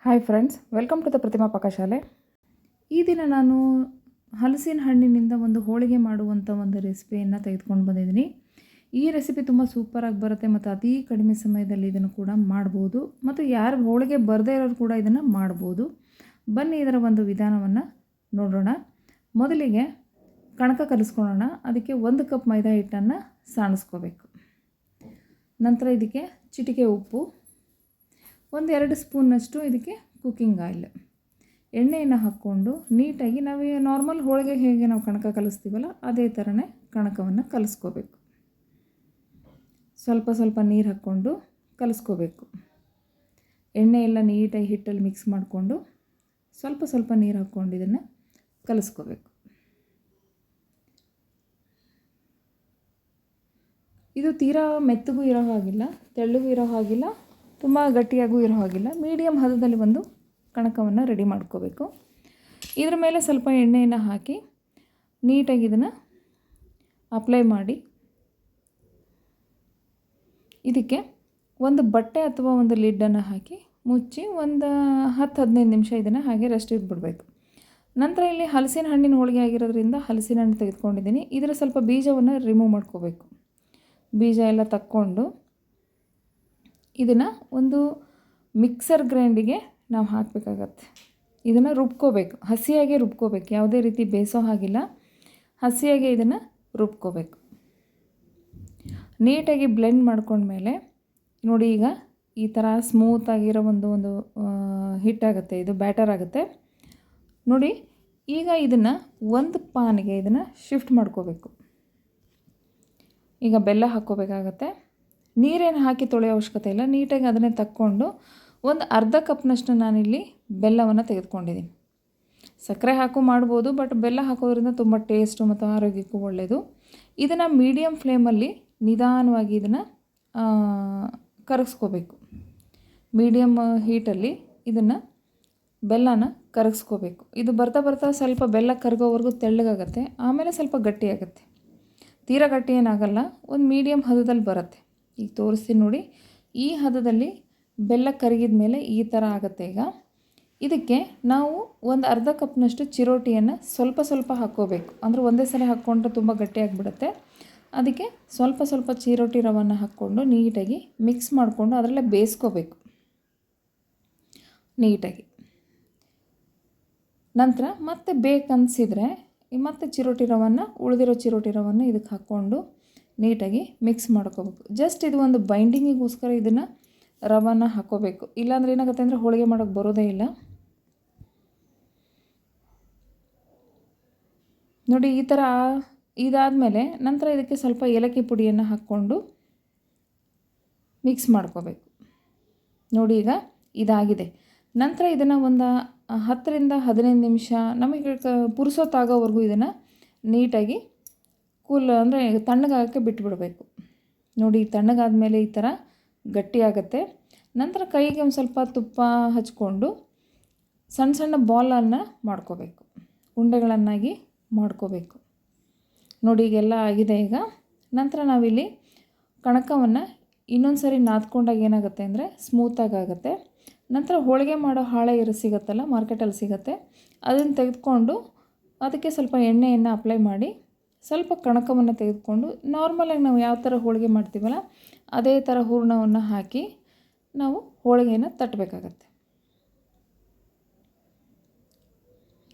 Hi friends, welcome to the Pratima Pakashale. ಈ ದಿನ ನಾನು ಹಲಸಿನ ಹಣ್ಣಿನಿಂದ ಒಂದು ಹೋಳಿಗೆ ಮಾಡುವಂಥ ಒಂದು ರೆಸಿಪಿಯನ್ನು ತೆಗೆದುಕೊಂಡು ಬಂದಿದ್ದೀನಿ. ಈ ರೆಸಿಪಿ ತುಂಬ ಸೂಪರಾಗಿ ಬರುತ್ತೆ ಮತ್ತು ಅತಿ ಕಡಿಮೆ ಸಮಯದಲ್ಲಿ ಇದನ್ನು ಕೂಡ ಮಾಡ್ಬೋದು ಮತ್ತು ಯಾರು ಹೋಳಿಗೆ ಬರದೇ ಇರೋರು ಕೂಡ ಇದನ್ನು ಮಾಡ್ಬೋದು. ಬನ್ನಿ ಇದರ ಒಂದು ವಿಧಾನವನ್ನು ನೋಡೋಣ. ಮೊದಲಿಗೆ ಕಣಕ ಕಲಿಸ್ಕೊಳ್ಳೋಣ. ಅದಕ್ಕೆ 1 ಕಪ್ ಮೈದಾ ಹಿಟ್ಟನ್ನು ಸಾಣಿಸ್ಕೋಬೇಕು. ನಂತರ ಇದಕ್ಕೆ ಚಿಟಿಕೆ ಉಪ್ಪು, 1-2 ಸ್ಪೂನ್ನಷ್ಟು ಇದಕ್ಕೆ ಕುಕ್ಕಿಂಗ್ ಆಯಿಲ್, ಎಣ್ಣೆಯನ್ನು ಹಾಕ್ಕೊಂಡು ನೀಟಾಗಿ ನಾವು ನಾರ್ಮಲ್ ಹೋಳಿಗೆ ಹೇಗೆ ನಾವು ಕಣಕ ಕಲಿಸ್ತೀವಲ್ಲ ಅದೇ ಥರನೇ ಕಣಕವನ್ನು ಕಲಿಸ್ಕೋಬೇಕು. ಸ್ವಲ್ಪ ಸ್ವಲ್ಪ ನೀರು ಹಾಕ್ಕೊಂಡು ಕಲಿಸ್ಕೋಬೇಕು. ಎಣ್ಣೆ ಎಲ್ಲ ನೀಟಾಗಿ ಹಿಟ್ಟಲ್ಲಿ ಮಿಕ್ಸ್ ಮಾಡಿಕೊಂಡು ಸ್ವಲ್ಪ ಸ್ವಲ್ಪ ನೀರು ಹಾಕ್ಕೊಂಡು ಇದನ್ನು ಕಲಿಸ್ಕೋಬೇಕು. ಇದು ತೀರಾ ಮೆತ್ತಗೂ ಇರೋ ಹಾಗಿಲ್ಲ, ತೆಳ್ಳಗೂ ಇರೋ ಹಾಗಿಲ್ಲ, ತುಂಬ ಗಟ್ಟಿಯಾಗೂ ಇರೋ ಹಾಗಿಲ್ಲ, ಮೀಡಿಯಮ್ ಹದದಲ್ಲಿ ಒಂದು ಕಣಕವನ್ನು ರೆಡಿ ಮಾಡ್ಕೋಬೇಕು. ಇದ್ರ ಮೇಲೆ ಸ್ವಲ್ಪ ಎಣ್ಣೆಯನ್ನು ಹಾಕಿ ನೀಟಾಗಿ ಇದನ್ನು ಅಪ್ಲೈ ಮಾಡಿ ಇದಕ್ಕೆ ಒಂದು ಬಟ್ಟೆ ಅಥವಾ ಒಂದು ಲಿಡ್ಡನ್ನು ಹಾಕಿ ಮುಚ್ಚಿ ಒಂದು 10-15 ನಿಮಿಷ ಇದನ್ನು ಹಾಗೆ ರೆಸ್ಟ್ ಇಟ್ಬಿಡಬೇಕು. ನಂತರ ಇಲ್ಲಿ ಹಲಸಿನ ಹಣ್ಣಿನ ಹೋಳಿಗೆ ಆಗಿರೋದ್ರಿಂದ ಹಲಸಿನ ಹಣ್ಣು ತೆಗೆದುಕೊಂಡಿದ್ದೀನಿ. ಇದರ ಸ್ವಲ್ಪ ಬೀಜವನ್ನು ರಿಮೂವ್ ಮಾಡ್ಕೋಬೇಕು. ಬೀಜ ಎಲ್ಲ ತಕ್ಕೊಂಡು ಇದನ್ನು ಒಂದು ಮಿಕ್ಸರ್ ಗ್ರೈಂಡಿಗೆ ನಾವು ಹಾಕಬೇಕಾಗತ್ತೆ. ಇದನ್ನು ರುಬ್ಕೋಬೇಕು, ಹಸಿಯಾಗೆ ರುಬ್ಕೋಬೇಕು, ಯಾವುದೇ ರೀತಿ ಬೇಯಿಸೋ ಹಾಗಿಲ್ಲ, ಹಸಿಯಾಗೆ ಇದನ್ನು ರುಬ್ಕೋಬೇಕು. ನೀಟಾಗಿ ಬ್ಲೆಂಡ್ ಮಾಡ್ಕೊಂಡ್ಮೇಲೆ ನೋಡಿ, ಈಗ ಈ ಥರ ಸ್ಮೂತಾಗಿರೋ ಒಂದು ಹಿಟ್ಟಾಗುತ್ತೆ, ಇದು ಬ್ಯಾಟರ್ ಆಗುತ್ತೆ ನೋಡಿ. ಈಗ ಇದನ್ನು ಒಂದು ಪಾನಿಗೆ ಇದನ್ನು ಶಿಫ್ಟ್ ಮಾಡ್ಕೋಬೇಕು. ಈಗ ಬೆಲ್ಲ ಹಾಕ್ಕೋಬೇಕಾಗತ್ತೆ. ನೀರೇನು ಹಾಕಿ ತೊಳೆಯೋ ಅವಶ್ಯಕತೆ ಇಲ್ಲ. ನೀಟಾಗಿ ಅದನ್ನೇ ತಕ್ಕೊಂಡು ಒಂದು ಅರ್ಧ ಕಪ್ನಷ್ಟು ನಾನಿಲ್ಲಿ ಬೆಲ್ಲವನ್ನು ತೆಗೆದುಕೊಂಡಿದ್ದೀನಿ. ಸಕ್ಕರೆ ಹಾಕು ಮಾಡ್ಬೋದು, ಬಟ್ ಬೆಲ್ಲ ಹಾಕೋದ್ರಿಂದ ತುಂಬ ಟೇಸ್ಟು ಮತ್ತು ಆರೋಗ್ಯಕ್ಕೂ ಒಳ್ಳೆಯದು. ಇದನ್ನು ಮೀಡಿಯಮ್ ಫ್ಲೇಮಲ್ಲಿ ನಿಧಾನವಾಗಿ ಇದನ್ನು ಕರಗಿಸ್ಕೋಬೇಕು. ಮೀಡಿಯಮ್ ಹೀಟಲ್ಲಿ ಇದನ್ನು ಬೆಲ್ಲನ ಕರಗಿಸ್ಕೋಬೇಕು. ಇದು ಬರ್ತಾ ಬರ್ತಾ ಸ್ವಲ್ಪ ಬೆಲ್ಲ ಕರಗೋವರೆಗೂ ತೆಳ್ಳಗಾಗತ್ತೆ, ಆಮೇಲೆ ಸ್ವಲ್ಪ ಗಟ್ಟಿಯಾಗುತ್ತೆ. ತೀರಾ ಗಟ್ಟಿ ಏನಾಗಲ್ಲ, ಒಂದು ಮೀಡಿಯಮ್ ಹದದಲ್ಲಿ ಬರುತ್ತೆ. ಈಗ ತೋರಿಸ್ತೀನಿ ನೋಡಿ, ಈ ಹದದಲ್ಲಿ ಬೆಲ್ಲ ಕರಗಿದ ಮೇಲೆ ಈ ಥರ ಆಗುತ್ತೆ. ಈಗ ಇದಕ್ಕೆ ನಾವು ಒಂದು ಅರ್ಧ ಕಪ್ನಷ್ಟು ಚಿರೋಟಿಯನ್ನು ಸ್ವಲ್ಪ ಸ್ವಲ್ಪ ಹಾಕ್ಕೋಬೇಕು. ಅಂದರೆ ಒಂದೇ ಸಲ ಹಾಕ್ಕೊಂಡ್ರೆ ತುಂಬ ಗಟ್ಟಿಯಾಗಿಬಿಡುತ್ತೆ. ಅದಕ್ಕೆ ಸ್ವಲ್ಪ ಸ್ವಲ್ಪ ಚಿರೋಟಿ ರವನ್ನು ಹಾಕ್ಕೊಂಡು ನೀಟಾಗಿ ಮಿಕ್ಸ್ ಮಾಡಿಕೊಂಡು ಅದರಲ್ಲೇ ಬೇಯಿಸ್ಕೋಬೇಕು ನೀಟಾಗಿ. ನಂತರ ಮತ್ತೆ ಬೇಕನ್ನಿಸಿದರೆ ಮತ್ತು ಚಿರೋಟಿ ರವನ್ನು, ಉಳಿದಿರೋ ಚಿರೋಟಿ ರವನ್ನು ಇದಕ್ಕೆ ಹಾಕ್ಕೊಂಡು ನೀಟಾಗಿ ಮಿಕ್ಸ್ ಮಾಡ್ಕೋಬೇಕು. ಜಸ್ಟ್ ಇದು ಒಂದು ಬೈಂಡಿಂಗಿಗೋಸ್ಕರ ಇದನ್ನು ರವನ್ನು ಹಾಕ್ಕೋಬೇಕು. ಇಲ್ಲಾಂದ್ರೆ ಏನಾಗುತ್ತೆ ಅಂದರೆ ಹೋಳಿಗೆ ಮಾಡೋಕ್ಕೆ ಬರೋದೇ ಇಲ್ಲ ನೋಡಿ. ಈ ಥರ ಇದಾದಮೇಲೆ ನಂತರ ಇದಕ್ಕೆ ಸ್ವಲ್ಪ ಏಲಕ್ಕಿ ಪುಡಿಯನ್ನು ಹಾಕ್ಕೊಂಡು ಮಿಕ್ಸ್ ಮಾಡ್ಕೋಬೇಕು ನೋಡಿ. ಈಗ ಇದಾಗಿದೆ. ನಂತರ ಇದನ್ನು ಒಂದು 10-15 ನಿಮಿಷ ನಮಗೆ ಪುರುಸೊತ್ತಾಗೋವರೆಗೂ ಇದನ್ನು ನೀಟಾಗಿ ಅಂದರೆ ತಣ್ಣಗಾಗೋಕ್ಕೆ ಬಿಟ್ಟುಬಿಡಬೇಕು ನೋಡಿ. ತಣ್ಣಗಾದ ಮೇಲೆ ಈ ಥರ ಗಟ್ಟಿಯಾಗುತ್ತೆ. ನಂತರ ಕೈಗೆ ಒಂದು ಸ್ವಲ್ಪ ತುಪ್ಪ ಹಚ್ಕೊಂಡು ಸಣ್ಣ ಸಣ್ಣ ಬಾಲನ್ನು ಮಾಡ್ಕೋಬೇಕು, ಉಂಡೆಗಳನ್ನಾಗಿ ಮಾಡ್ಕೋಬೇಕು ನೋಡಿ. ಈಗೆಲ್ಲ ಆಗಿದೆ. ಈಗ ನಂತರ ನಾವಿಲ್ಲಿ ಕಣಕವನ್ನು ಇನ್ನೊಂದು ಸರಿ ನಾದ್ಕೊಂಡಾಗ ಏನಾಗುತ್ತೆ ಅಂದರೆ ಸ್ಮೂತಾಗುತ್ತೆ. ನಂತರ ಹೋಳಿಗೆ ಮಾಡೋ ಹಾಳೆ ಸಿಗುತ್ತಲ್ಲ, ಮಾರ್ಕೆಟಲ್ಲಿ ಸಿಗುತ್ತೆ, ಅದನ್ನು ತೆಗೆದುಕೊಂಡು ಅದಕ್ಕೆ ಸ್ವಲ್ಪ ಎಣ್ಣೆಯನ್ನು ಅಪ್ಲೈ ಮಾಡಿ ಸ್ವಲ್ಪ ಕಣಕವನ್ನು ತೆಗೆದುಕೊಂಡು ನಾರ್ಮಲಾಗಿ ನಾವು ಯಾವ ಥರ ಹೋಳಿಗೆ ಮಾಡ್ತೀವಲ್ಲ ಅದೇ ಥರ ಹೂರಣವನ್ನು ಹಾಕಿ ನಾವು ಹೋಳಿಗೆಯನ್ನು ತಟ್ಟಬೇಕಾಗತ್ತೆ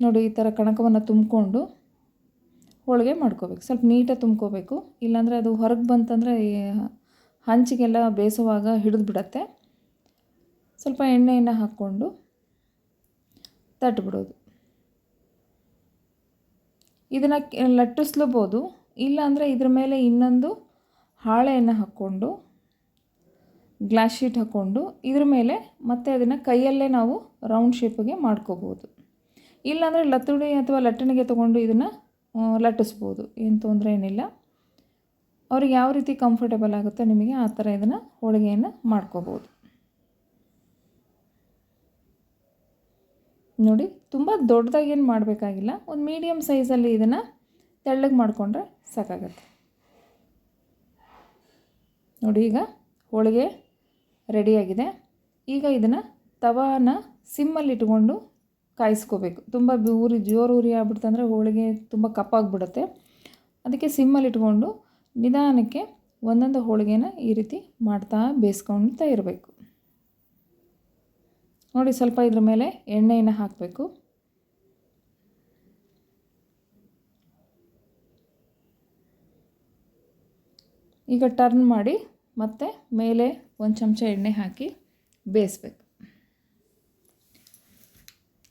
ನೋಡಿ. ಈ ಥರ ಕಣಕವನ್ನು ತುಂಬಿಕೊಂಡು ಹೋಳಿಗೆ ಮಾಡ್ಕೋಬೇಕು. ಸ್ವಲ್ಪ ನೀಟಾಗಿ ತುಂಬ್ಕೋಬೇಕು, ಇಲ್ಲಾಂದರೆ ಅದು ಹೊರಗೆ ಬಂತಂದರೆ ಹಂಚಿಗೆಲ್ಲ ಬೇಯಿಸುವಾಗ ಹಿಡಿದು ಬಿಡತ್ತೆ. ಸ್ವಲ್ಪ ಎಣ್ಣೆಯನ್ನು ಹಾಕ್ಕೊಂಡು ತಟ್ಟಿಬಿಡೋದು. ಇದನ್ನು ಲಟ್ಟಿಸ್ಲಬೋದು, ಇಲ್ಲಾಂದರೆ ಇದ್ರ ಮೇಲೆ ಇನ್ನೊಂದು ಹಾಳೆಯನ್ನು ಹಾಕ್ಕೊಂಡು ಗ್ಲಾಸ್ ಶೀಟ್ ಹಾಕ್ಕೊಂಡು ಇದ್ರ ಮೇಲೆ ಮತ್ತೆ ಅದನ್ನು ಕೈಯಲ್ಲೇ ನಾವು ರೌಂಡ್ ಶೇಪಿಗೆ ಮಾಡ್ಕೋಬೋದು. ಇಲ್ಲಾಂದರೆ ಲತ್ತುಡಿ ಅಥವಾ ಲಟ್ಟಣಿಗೆ ತೊಗೊಂಡು ಇದನ್ನು ಲಟ್ಟಿಸ್ಬೋದು, ಏನು ತೊಂದರೆ ಏನಿಲ್ಲ. ಅವ್ರಿಗೆ ಯಾವ ರೀತಿ ಕಂಫರ್ಟೇಬಲ್ ಆಗುತ್ತೋ ನಿಮಗೆ ಆ ಥರ ಇದನ್ನು ಹೋಳಿಗೆಯನ್ನು ಮಾಡ್ಕೋಬೋದು ನೋಡಿ. ತುಂಬ ದೊಡ್ಡದಾಗೇನು ಮಾಡಬೇಕಾಗಿಲ್ಲ, ಒಂದು ಮೀಡಿಯಮ್ ಸೈಜಲ್ಲಿ ಇದನ್ನು ತೆಳ್ಳಗೆ ಮಾಡಿಕೊಂಡ್ರೆ ಸಾಕಾಗತ್ತೆ ನೋಡಿ. ಈಗ ಹೋಳಿಗೆ ರೆಡಿಯಾಗಿದೆ. ಈಗ ಇದನ್ನು ತವಾನ ಸಿಮ್ಮಲ್ಲಿ ಇಟ್ಕೊಂಡು ಕಾಯಿಸ್ಕೋಬೇಕು. ತುಂಬ ಜೋರು ಉರಿ ಆಗ್ಬಿಡ್ತಂದ್ರೆ ಹೋಳಿಗೆ ತುಂಬ ಕಪ್ಪಾಗಿಬಿಡುತ್ತೆ. ಅದಕ್ಕೆ ಸಿಮ್ಮಲ್ಲಿ ಇಟ್ಕೊಂಡು ನಿಧಾನಕ್ಕೆ ಒಂದೊಂದು ಹೋಳಿಗೆನ ಈ ರೀತಿ ಮಾಡ್ತಾ ಬೇಯಿಸ್ಕೊಳ್ತಾ ಇರಬೇಕು. ನೋಡಿ, ಸ್ವಲ್ಪ ಇದ್ರ ಮೇಲೆ ಎಣ್ಣೆಯನ್ನು ಹಾಕಬೇಕು. ಈಗ ಟರ್ನ್ ಮಾಡಿ ಮತ್ತೆ ಮೇಲೆ ಒಂದು ಚಮಚ ಎಣ್ಣೆ ಹಾಕಿ ಬೇಯಿಸ್ಬೇಕು.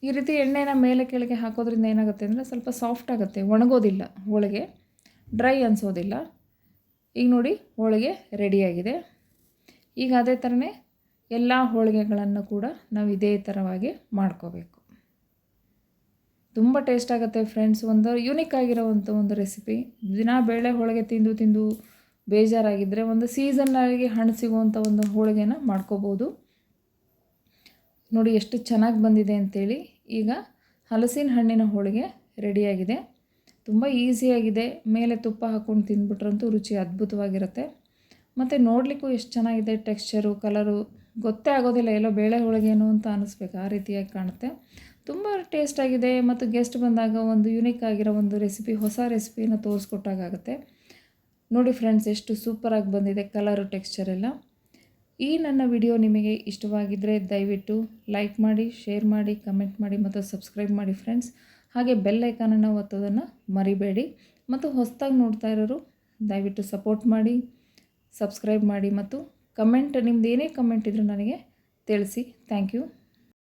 ಈ ರೀತಿ ಎಣ್ಣೆನ ಮೇಲೆ ಕೆಳಗೆ ಹಾಕೋದ್ರಿಂದ ಏನಾಗುತ್ತೆ ಅಂದರೆ ಸ್ವಲ್ಪ ಸಾಫ್ಟ್ ಆಗುತ್ತೆ, ಒಣಗೋದಿಲ್ಲ, ಹೋಳಿಗೆ ಡ್ರೈ ಅನಿಸೋದಿಲ್ಲ. ಈಗ ನೋಡಿ, ಹೋಳಿಗೆ ರೆಡಿಯಾಗಿದೆ. ಈಗ ಅದೇ ಥರನೇ ಎಲ್ಲ ಹೋಳಿಗೆಗಳನ್ನು ಕೂಡ ನಾವು ಇದೇ ಥರವಾಗಿ ಮಾಡ್ಕೋಬೇಕು. ತುಂಬ ಟೇಸ್ಟ್ ಆಗುತ್ತೆ ಫ್ರೆಂಡ್ಸ್. ಒಂದು ಯೂನಿಕ್ ಆಗಿರೋವಂಥ ಒಂದು ರೆಸಿಪಿ. ದಿನ ಬೇಳೆ ಹೋಳಿಗೆ ತಿಂದು ತಿಂದು ಬೇಜಾರಾಗಿದ್ದರೆ ಒಂದು ಸೀಸನ್ನಲ್ಲಿ ಹಣ್ಣು ಸಿಗುವಂಥ ಒಂದು ಹೋಳಿಗೆನ ಮಾಡ್ಕೋಬೋದು. ನೋಡಿ ಎಷ್ಟು ಚೆನ್ನಾಗಿ ಬಂದಿದೆ ಅಂಥೇಳಿ. ಈಗ ಹಲಸಿನ ಹಣ್ಣಿನ ಹೋಳಿಗೆ ರೆಡಿಯಾಗಿದೆ. ತುಂಬ ಈಸಿಯಾಗಿದೆ. ಮೇಲೆ ತುಪ್ಪ ಹಾಕ್ಕೊಂಡು ತಿಂದ್ಬಿಟ್ರಂತೂ ರುಚಿ ಅದ್ಭುತವಾಗಿರುತ್ತೆ. ಮತ್ತು ನೋಡಲಿಕ್ಕೂ ಎಷ್ಟು ಚೆನ್ನಾಗಿದೆ, ಟೆಕ್ಸ್ಚರು, ಕಲರು ಗೊತ್ತೇ ಆಗೋದಿಲ್ಲ, ಎಲ್ಲೋ ಬೇಳೆ ಹೋಳಿಗೆನೋ ಅಂತ ಅನ್ನಿಸ್ಬೇಕು, ಆ ರೀತಿಯಾಗಿ ಕಾಣುತ್ತೆ. ತುಂಬ ಟೇಸ್ಟಾಗಿದೆ. ಮತ್ತು ಗೆಸ್ಟ್ ಬಂದಾಗ ಒಂದು ಯೂನಿಕ್ ಆಗಿರೋ ಒಂದು ರೆಸಿಪಿ, ಹೊಸ ರೆಸಿಪಿನ ತೋರಿಸ್ಕೊಟ್ಟಾಗುತ್ತೆ. ನೋಡಿ ಫ್ರೆಂಡ್ಸ್, ಎಷ್ಟು ಸೂಪರಾಗಿ ಬಂದಿದೆ ಕಲರು, ಟೆಕ್ಸ್ಚರ್ ಎಲ್ಲ. ಈ ನನ್ನ ವಿಡಿಯೋ ನಿಮಗೆ ಇಷ್ಟವಾಗಿದ್ದರೆ ದಯವಿಟ್ಟು ಲೈಕ್ ಮಾಡಿ, ಶೇರ್ ಮಾಡಿ, ಕಮೆಂಟ್ ಮಾಡಿ ಮತ್ತು ಸಬ್ಸ್ಕ್ರೈಬ್ ಮಾಡಿ ಫ್ರೆಂಡ್ಸ್. ಹಾಗೆ ಬೆಲ್ ಐಕಾನನ್ನು ಒತ್ತೋದನ್ನು ಮರಿಬೇಡಿ. ಮತ್ತು ಹೊಸದಾಗಿ ನೋಡ್ತಾ ಇರೋರು ದಯವಿಟ್ಟು ಸಪೋರ್ಟ್ ಮಾಡಿ, ಸಬ್ಸ್ಕ್ರೈಬ್ ಮಾಡಿ ಮತ್ತು ಕಮೆಂಟ್, ನಿಮ್ಮದು ಏನೇ ಕಮೆಂಟ್ ಇದ್ದರೂ ನನಗೆ ತಿಳಿಸಿ. Thank you.